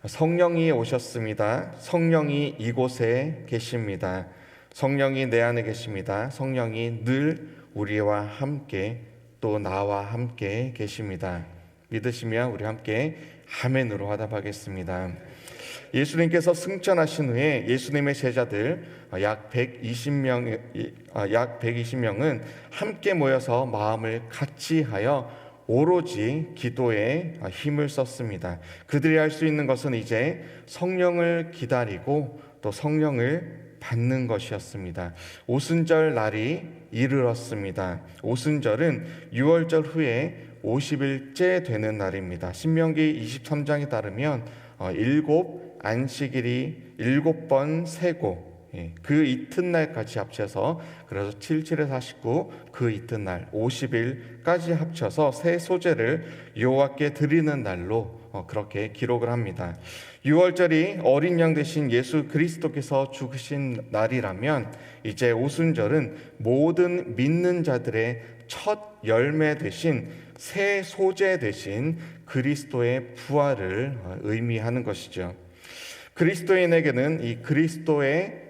성령이 오셨습니다. 성령이 이곳에 계십니다. 성령이 내 안에 계십니다. 성령이 늘 우리와 함께 또 나와 함께 계십니다. 믿으시면 우리 함께 아멘으로 화답하겠습니다. 예수님께서 승천하신 후에 예수님의 제자들 약 120명은 함께 모여서 마음을 같이 하여 오로지 기도에 힘을 썼습니다. 그들이 할 수 있는 것은 이제 성령을 기다리고 또 성령을 받는 것이었습니다. 오순절 날이 이르렀습니다. 오순절은 유월절 후에 50일째 되는 날입니다. 신명기 23장에 따르면 일곱 안식일이 7번 세고 그 이튿날까지 합쳐서 그래서 77에 49 그 이튿날 50일까지 합쳐서 새 소재를 여호와께 드리는 날로 그렇게 기록을 합니다. 유월절이 어린 양 되신 예수 그리스도께서 죽으신 날이라면 이제 오순절은 모든 믿는 자들의 첫 열매 되신 새 소재 되신 그리스도의 부활을 의미하는 것이죠. 그리스도인에게는 이 그리스도의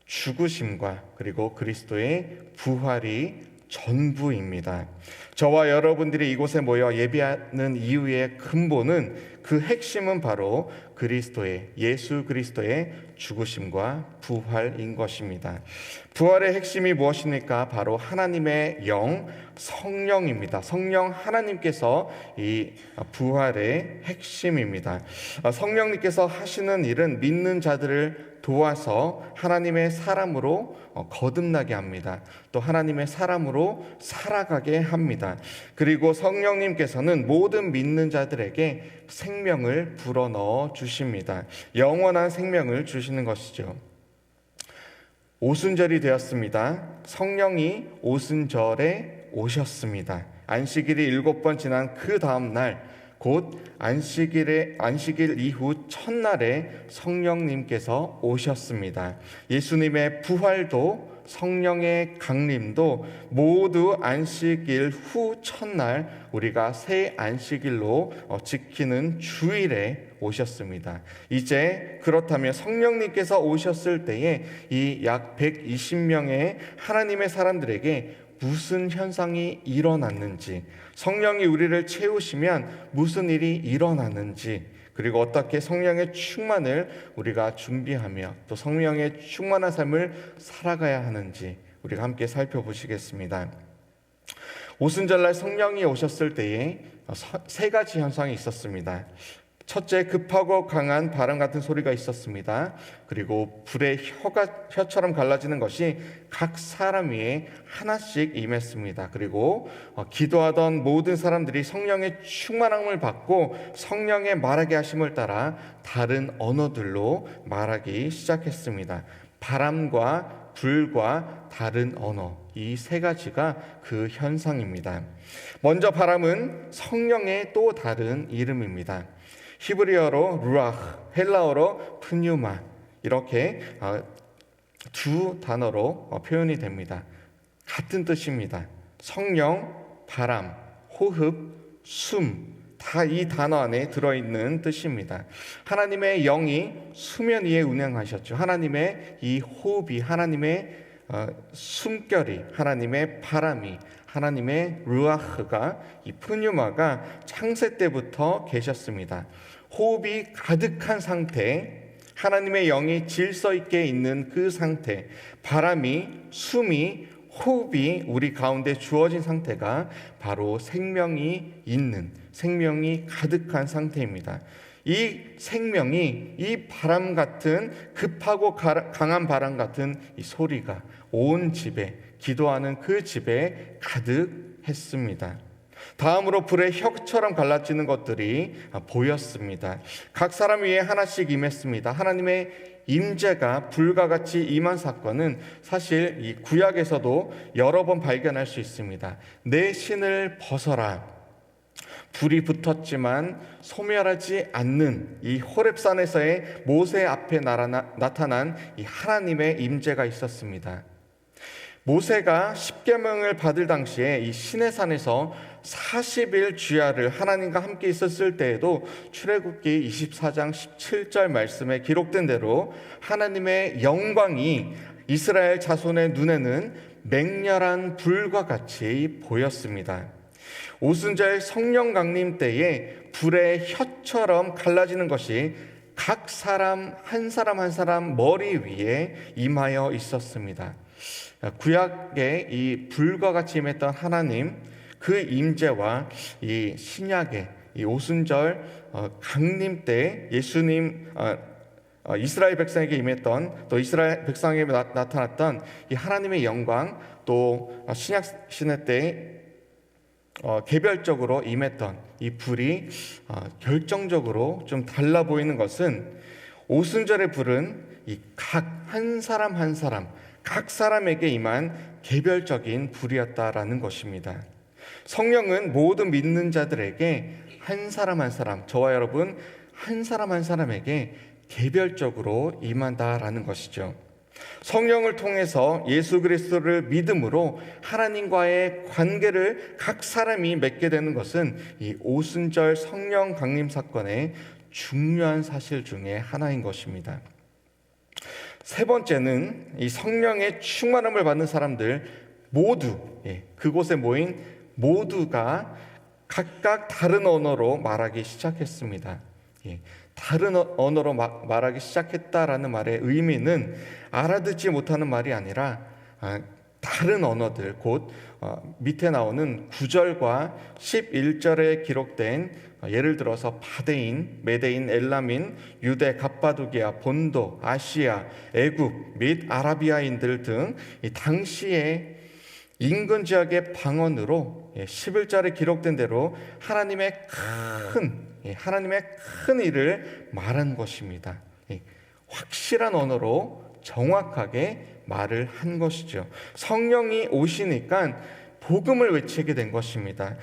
죽으심과 그리고 그리스도의 부활이 전부입니다. 저와 여러분들이 이곳에 모여 예배하는 이유의 근본은 그 핵심은 바로 예수 그리스도의 죽으심과 부활인 것입니다. 부활의 핵심이 무엇입니까? 바로 하나님의 영, 성령입니다. 성령 하나님께서 이 부활의 핵심입니다. 성령님께서 하시는 일은 믿는 자들을 도와서 하나님의 사람으로 거듭나게 합니다. 또 하나님의 사람으로 살아가게 합니다. 그리고 성령님께서는 모든 믿는 자들에게 생명을 불어넣어 주십니다. 영원한 생명을 주시는 것이죠. 오순절이 되었습니다. 성령이 오순절에 오셨습니다. 안식일이 7번 지난 그 다음 날 곧 안식일 이후 첫날에 성령님께서 오셨습니다. 예수님의 부활도 성령의 강림도 모두 안식일 후 첫날 우리가 새 안식일로 지키는 주일에 오셨습니다. 이제 그렇다면 성령님께서 오셨을 때에 이 약 120명의 하나님의 사람들에게 무슨 현상이 일어났는지, 성령이 우리를 채우시면 무슨 일이 일어나는지, 그리고 어떻게 성령의 충만을 우리가 준비하며 또 성령의 충만한 삶을 살아가야 하는지 우리가 함께 살펴보시겠습니다. 오순절날 성령이 오셨을 때에 세 가지 현상이 있었습니다. 첫째, 급하고 강한 바람 같은 소리가 있었습니다. 그리고 불의 혀처럼 갈라지는 것이 각 사람 위에 하나씩 임했습니다. 그리고 기도하던 모든 사람들이 성령의 충만함을 받고 성령의 말하게 하심을 따라 다른 언어들로 말하기 시작했습니다. 바람과 불과 다른 언어, 이 세 가지가 그 현상입니다. 먼저 바람은 성령의 또 다른 이름입니다. 히브리어로 루아흐, 헬라어로 프뉴마, 이렇게 두 단어로 표현이 됩니다. 같은 뜻입니다. 성령, 바람, 호흡, 숨, 다 이 단어 안에 들어있는 뜻입니다. 하나님의 영이 수면 위에 운행하셨죠. 하나님의 이 호흡이, 하나님의 숨결이, 하나님의 바람이, 하나님의 루아흐가, 이 프뉴마가 창세 때부터 계셨습니다. 호흡이 가득한 상태, 하나님의 영이 질서 있게 있는 그 상태, 바람이, 숨이, 호흡이 우리 가운데 주어진 상태가 바로 생명이 있는, 생명이 가득한 상태입니다. 이 생명이 이 바람 같은, 급하고 강한 바람 같은 이 소리가 온 집에, 기도하는 그 집에 가득했습니다. 다음으로 불의 혀처럼 갈라지는 것들이 보였습니다. 각 사람 위에 하나씩 임했습니다. 하나님의 임재가 불과 같이 임한 사건은 사실 이 구약에서도 여러 번 발견할 수 있습니다. 내 신을 벗어라. 불이 붙었지만 소멸하지 않는 이 호렙산에서의 모세 앞에 나타난 이 하나님의 임재가 있었습니다. 모세가 십계명을 받을 당시에 이 시내산에서 40일 주야를 하나님과 함께 있었을 때에도 출애굽기 24장 17절 말씀에 기록된 대로 하나님의 영광이 이스라엘 자손의 눈에는 맹렬한 불과 같이 보였습니다. 오순절 성령 강림 때에 불의 혀처럼 갈라지는 것이 각 사람 한 사람 머리 위에 임하여 있었습니다. 구약에 이 불과 같이 임했던 하나님, 그 임재와 이 신약의 이 오순절 강림 때 예수님 이스라엘 백성에게 임했던, 또 이스라엘 백성에게 나타났던 이 하나님의 영광, 또 신약 시대 때 개별적으로 임했던 이 불이 결정적으로 좀 달라 보이는 것은, 오순절의 불은 이 각 한 사람 한 사람, 각 사람에게 임한 개별적인 불이었다라는 것입니다. 성령은 모든 믿는 자들에게 한 사람 한 사람, 저와 여러분 한 사람 한 사람에게 개별적으로 임한다라는 것이죠. 성령을 통해서 예수 그리스도를 믿음으로 하나님과의 관계를 각 사람이 맺게 되는 것은 이 오순절 성령 강림 사건의 중요한 사실 중에 하나인 것입니다. 세 번째는 이 성령의 충만함을 받는 사람들 모두, 그곳에 모인 모두가 각각 다른 언어로 말하기 시작했습니다. 다른 언어로 말하기 시작했다라는 말의 의미는 알아듣지 못하는 말이 아니라 다른 언어들, 곧 밑에 나오는 9절과 11절에 기록된, 예를 들어서 바데인, 메데인, 엘라민, 유대, 갑바도기아, 본도, 아시아, 애굽 및 아라비아인들 등 이 당시의 인근 지역의 방언으로 11절에 기록된 대로 하나님의 큰 일을 말한 것입니다. 확실한 언어로 정확하게 말을 한 것이죠. 성령이 오시니까 복음을 외치게 된 것입니다.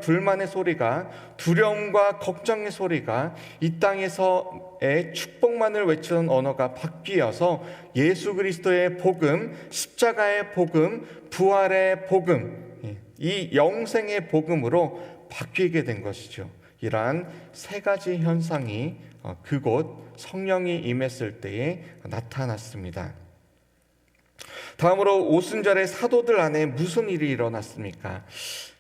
불만의 소리가, 두려움과 걱정의 소리가 이 땅에서의 축복만을 외치던 언어가 바뀌어서 예수 그리스도의 복음, 십자가의 복음, 부활의 복음, 이 영생의 복음으로 바뀌게 된 것이죠. 이러한 세 가지 현상이 그곳 성령이 임했을 때에 나타났습니다. 다음으로 오순절의 사도들 안에 무슨 일이 일어났습니까?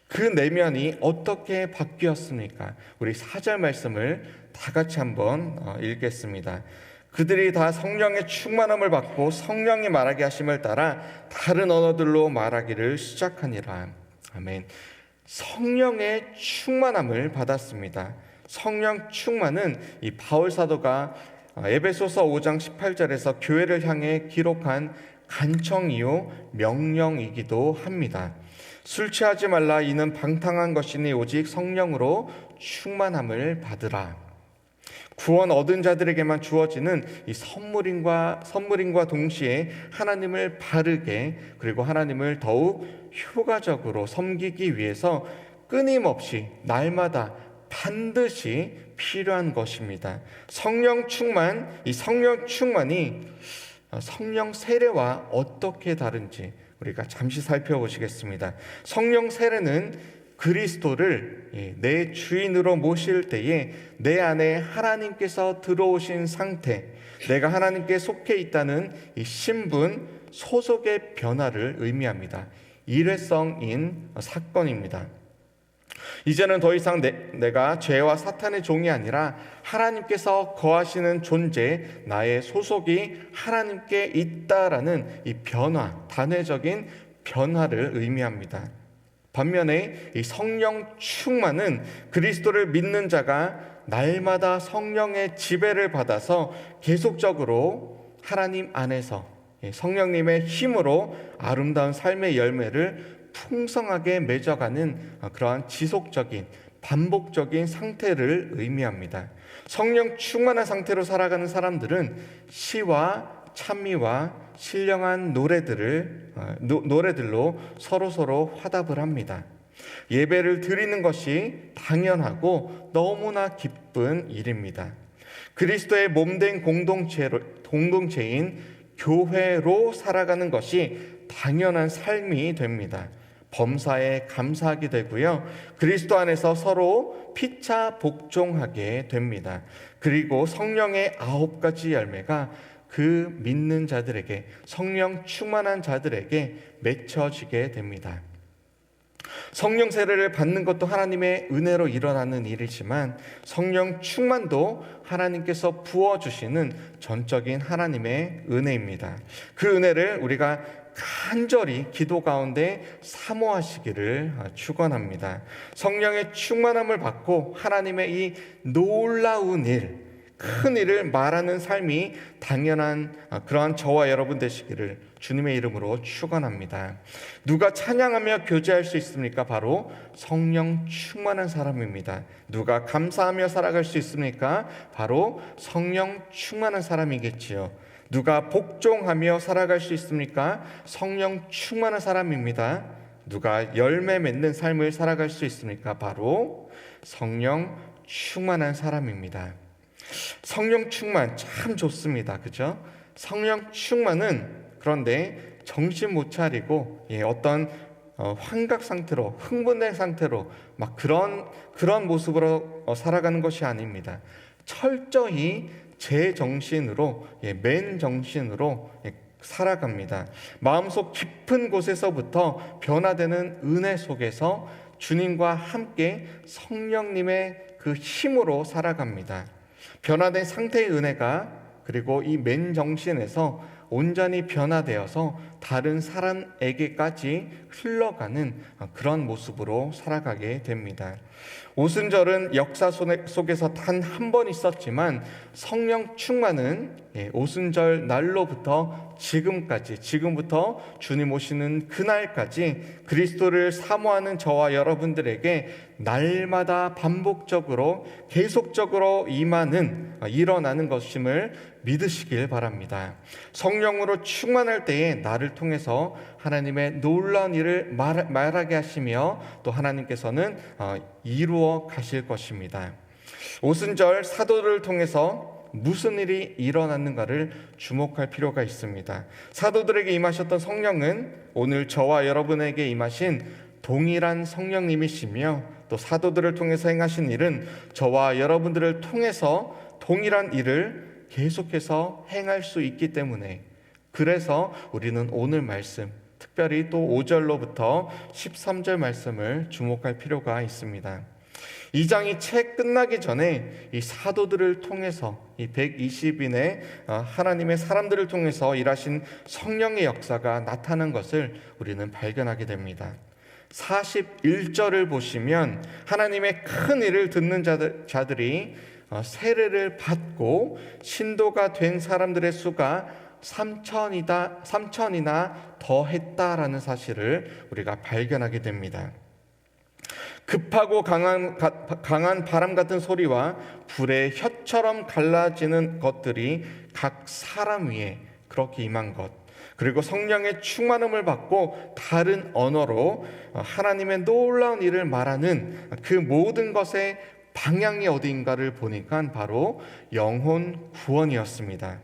그 내면이 어떻게 바뀌었습니까? 우리 4절 말씀을 다 같이 한번 읽겠습니다. 그들이 다 성령의 충만함을 받고 성령이 말하게 하심을 따라 다른 언어들로 말하기를 시작하니라. 아멘. 성령의 충만함을 받았습니다. 성령 충만은 이 바울 사도가 에베소서 5장 18절에서 교회를 향해 기록한 간청이요 명령이기도 합니다. 술 취하지 말라, 이는 방탕한 것이니 오직 성령으로 충만함을 받으라. 구원 얻은 자들에게만 주어지는 이 선물인과 동시에 하나님을 바르게, 그리고 하나님을 더욱 효과적으로 섬기기 위해서 끊임없이 날마다 반드시 필요한 것입니다. 성령 충만, 이 성령 충만이 성령 세례와 어떻게 다른지 우리가 잠시 살펴보시겠습니다. 성령 세례는 그리스도를 내 주인으로 모실 때에 내 안에 하나님께서 들어오신 상태, 내가 하나님께 속해 있다는 이 신분, 소속의 변화를 의미합니다. 일회성인 사건입니다. 이제는 더 이상 내가 죄와 사탄의 종이 아니라 하나님께서 거하시는 존재, 나의 소속이 하나님께 있다라는 이 변화, 단회적인 변화를 의미합니다. 반면에 이 성령 충만은 그리스도를 믿는 자가 날마다 성령의 지배를 받아서 계속적으로 하나님 안에서 성령님의 힘으로 아름다운 삶의 열매를 풍성하게 맺어가는 그러한 지속적인 반복적인 상태를 의미합니다. 성령 충만한 상태로 살아가는 사람들은 시와 찬미와 신령한 노래들로 서로 화답을 합니다. 예배를 드리는 것이 당연하고 너무나 기쁜 일입니다. 그리스도의 몸된 공동체인 교회로 살아가는 것이 당연한 삶이 됩니다. 범사에 감사하게 되고요. 그리스도 안에서 서로 피차 복종하게 됩니다. 그리고 성령의 9가지 열매가 그 믿는 자들에게, 성령 충만한 자들에게 맺혀지게 됩니다. 성령 세례를 받는 것도 하나님의 은혜로 일어나는 일이지만 성령 충만도 하나님께서 부어주시는 전적인 하나님의 은혜입니다. 그 은혜를 우리가 간절히 기도 가운데 사모하시기를 축원합니다. 성령의 충만함을 받고 하나님의 이 놀라운 일, 큰 일을 말하는 삶이 당연한 그러한 저와 여러분 되시기를 주님의 이름으로 축원합니다. 누가 찬양하며 교제할 수 있습니까? 바로 성령 충만한 사람입니다. 누가 감사하며 살아갈 수 있습니까? 바로 성령 충만한 사람이겠지요. 누가 복종하며 살아갈 수 있습니까? 성령 충만한 사람입니다. 누가 열매 맺는 삶을 살아갈 수 있습니까? 바로 성령 충만한 사람입니다. 성령 충만 참 좋습니다. 그죠? 성령 충만은 그런데 정신 못 차리고 어떤 환각 상태로, 흥분된 상태로 막 그런 모습으로 살아가는 것이 아닙니다. 철저히 제 정신으로, 맨 정신으로 살아갑니다. 마음속 깊은 곳에서부터 변화되는 은혜 속에서 주님과 함께 성령님의 그 힘으로 살아갑니다. 변화된 상태의 은혜가 그리고 이 맨 정신에서 온전히 변화되어서 다른 사람에게까지 흘러가는 그런 모습으로 살아가게 됩니다. 오순절은 역사 속에서 단 한 번 있었지만 성령 충만은 오순절 날로부터 지금부터 주님 오시는 그날까지 그리스도를 사모하는 저와 여러분들에게 날마다 반복적으로 계속적으로 일어나는 것임을 믿으시길 바랍니다. 성령으로 충만할 때에 나를 통해서 하나님의 놀라운 일을 말하게 하시며 또 하나님께서는 이루어 가실 것입니다. 오순절 사도를 통해서 무슨 일이 일어났는가를 주목할 필요가 있습니다. 사도들에게 임하셨던 성령은 오늘 저와 여러분에게 임하신 동일한 성령님이시며 또 사도들을 통해서 행하신 일은 저와 여러분들을 통해서 동일한 일을 계속해서 행할 수 있기 때문에 그래서 우리는 오늘 말씀 특별히 또 5절로부터 13절 말씀을 주목할 필요가 있습니다. 이 장이 채 끝나기 전에 이 사도들을 통해서 이 120인의 하나님의 사람들을 통해서 일하신 성령의 역사가 나타난 것을 우리는 발견하게 됩니다. 41절을 보시면 하나님의 큰 일을 듣는 자들이 세례를 받고 신도가 된 사람들의 수가 3천이나 더 했다라는 사실을 우리가 발견하게 됩니다. 급하고 강한 바람 같은 소리와 불의 혀처럼 갈라지는 것들이 각 사람 위에 그렇게 임한 것, 그리고 성령의 충만함을 받고 다른 언어로 하나님의 놀라운 일을 말하는 그 모든 것의 방향이 어디인가를 보니까 바로 영혼 구원이었습니다.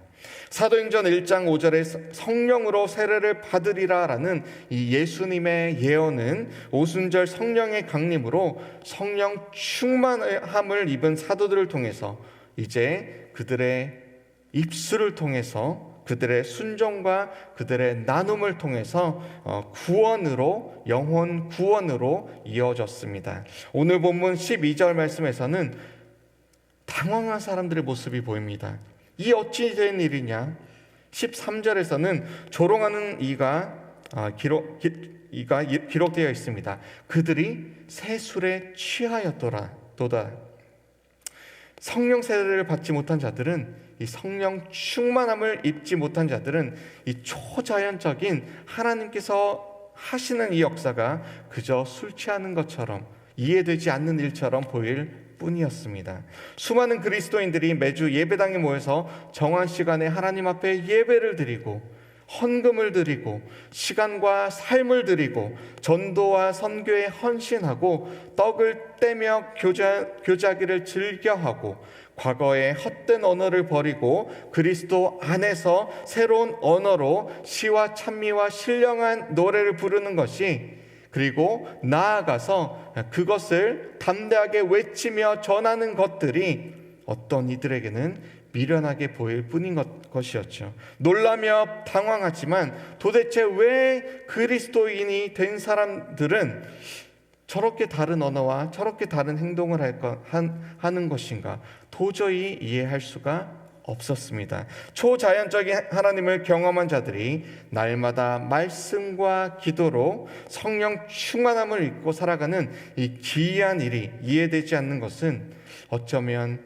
사도행전 1장 5절에 성령으로 세례를 받으리라라는 이 예수님의 예언은 오순절 성령의 강림으로 성령 충만함을 입은 사도들을 통해서 이제 그들의 입술을 통해서 그들의 순종과 그들의 나눔을 통해서 구원으로, 영혼 구원으로 이어졌습니다. 오늘 본문 12절 말씀에서는 당황한 사람들의 모습이 보입니다. 이 어찌 된 일이냐? 13절에서는 조롱하는 이가 기록되어 있습니다. 그들이 새술에 취하였도다. 성령 세례를 받지 못한 자들은, 이 성령 충만함을 입지 못한 자들은 이 초자연적인 하나님께서 하시는 이 역사가 그저 술 취하는 것처럼 이해되지 않는 일처럼 보일 뿐이었습니다. 수많은 그리스도인들이 매주 예배당에 모여서 정한 시간에 하나님 앞에 예배를 드리고 헌금을 드리고 시간과 삶을 드리고 전도와 선교에 헌신하고 떡을 떼며 교제하기를 즐겨하고 과거의 헛된 언어를 버리고 그리스도 안에서 새로운 언어로 시와 찬미와 신령한 노래를 부르는 것이 그리고 나아가서 그것을 담대하게 외치며 전하는 것들이 어떤 이들에게는 미련하게 보일 뿐인 것이었죠. 놀라며 당황하지만 도대체 왜 그리스도인이 된 사람들은 저렇게 다른 언어와 저렇게 다른 행동을 하는 것인가 도저히 이해할 수가 없었습니다. 초자연적인 하나님을 경험한 자들이 날마다 말씀과 기도로 성령 충만함을 입고 살아가는 이 기이한 일이 이해되지 않는 것은 어쩌면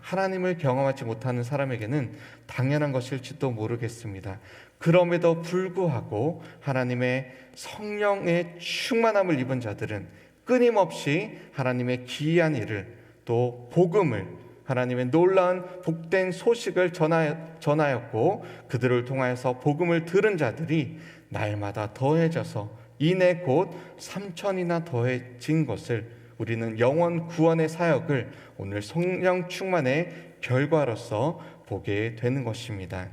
하나님을 경험하지 못하는 사람에게는 당연한 것일지도 모르겠습니다. 그럼에도 불구하고 하나님의 성령의 충만함을 입은 자들은 끊임없이 하나님의 기이한 일을, 또 복음을, 하나님의 놀라운 복된 소식을 전하였고, 그들을 통하여서 복음을 들은 자들이 날마다 더해져서 이내 곧 3천이나 더해진 것을, 우리는 영원 구원의 사역을 오늘 성령 충만의 결과로서 보게 되는 것입니다.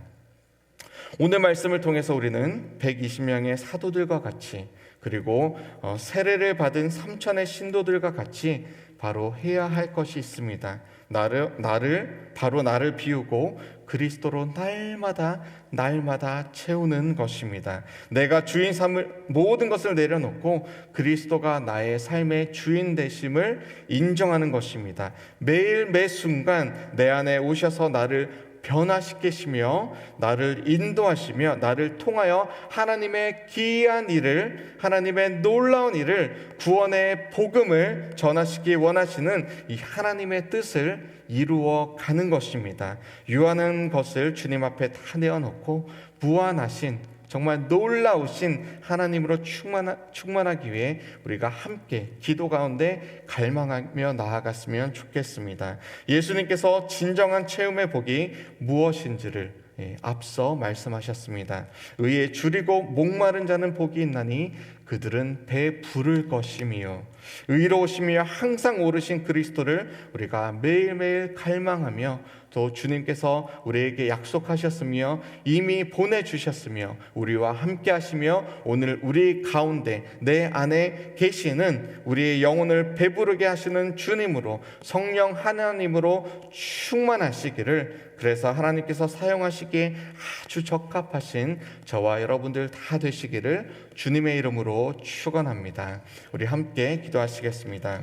오늘 말씀을 통해서 우리는 120명의 사도들과 같이, 그리고 세례를 받은 3천의 신도들과 같이 바로 해야 할 것이 있습니다. 나를 비우고 그리스도로 날마다 채우는 것입니다. 내가 주인 삼을 모든 것을 내려놓고 그리스도가 나의 삶의 주인 되심을 인정하는 것입니다. 매일 매 순간 내 안에 오셔서 나를 변화시키시며 나를 인도하시며 나를 통하여 하나님의 기이한 일을, 하나님의 놀라운 일을, 구원의 복음을 전하시기 원하시는 이 하나님의 뜻을 이루어 가는 것입니다. 유하는 것을 주님 앞에 다 내어놓고 무한하신, 정말 놀라우신 하나님으로 충만하기 위해 우리가 함께 기도 가운데 갈망하며 나아갔으면 좋겠습니다. 예수님께서 진정한 체험의 복이 무엇인지를 앞서 말씀하셨습니다. 의에 줄이고 목마른 자는 복이 있나니 그들은 배 부를 것이며, 의로우시며 항상 오르신 그리스도를 우리가 매일매일 갈망하며, 또 주님께서 우리에게 약속하셨으며 이미 보내주셨으며 우리와 함께 하시며 오늘 우리 가운데 내 안에 계시는, 우리의 영혼을 배부르게 하시는 주님으로, 성령 하나님으로 충만하시기를, 그래서 하나님께서 사용하시기에 아주 적합하신 저와 여러분들 다 되시기를 주님의 이름으로 축원합니다. 우리 함께 기도하시겠습니다.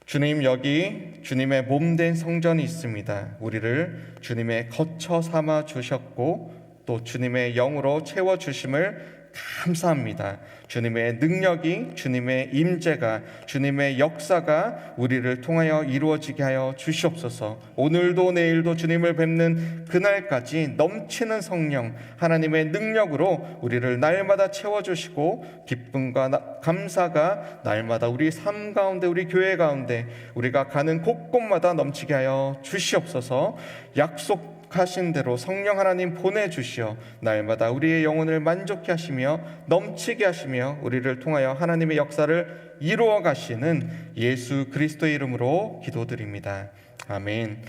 주님, 여기 주님의 몸된 성전이 있습니다. 우리를 주님의 거처 삼아 주셨고 또 주님의 영으로 채워 주심을 감사합니다. 주님의 능력이, 주님의 임재가, 주님의 역사가 우리를 통하여 이루어지게 하여 주시옵소서. 오늘도 내일도 주님을 뵙는 그날까지 넘치는 성령 하나님의 능력으로 우리를 날마다 채워주시고, 기쁨과 감사가 날마다 우리 삶 가운데, 우리 교회 가운데, 우리가 가는 곳곳마다 넘치게 하여 주시옵소서. 약속하신 대로 성령 하나님 보내주시어 날마다 우리의 영혼을 만족케 하시며 넘치게 하시며 우리를 통하여 하나님의 역사를 이루어 가시는 예수 그리스도의 이름으로 기도드립니다. 아멘.